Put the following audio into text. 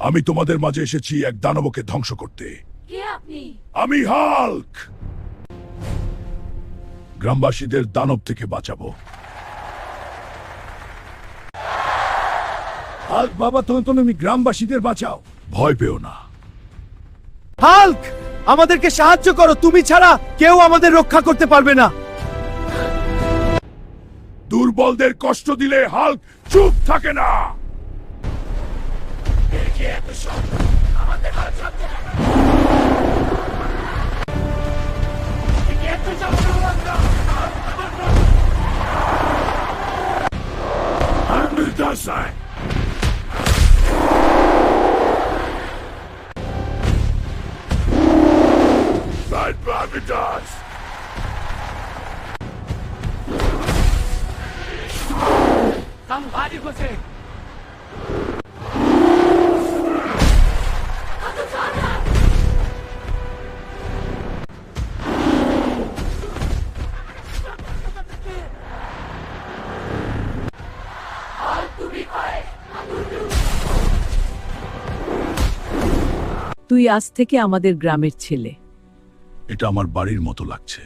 আমি তোমাদের মাঝে এসেছি এক দানবকে ধ্বংস করতে। কে আপনি? আমি হাল্ক। গ্রামবাসীদের দানব থেকে বাঁচাবো। হাল্ক বাবা, তুমি গ্রামবাসীদের বাঁচাও, ভয় পেও না। হাল্ক, আমাদেরকে সাহায্য করো, তুমি ছাড়া কেউ আমাদের রক্ষা করতে পারবে না। দুর্বলদের কষ্ট দিলে হাল্ক চুপ থাকে না। তুই আজ থেকে আমাদের গ্রামের ছেলে। এটা আমার বাড়ির মতো লাগছে।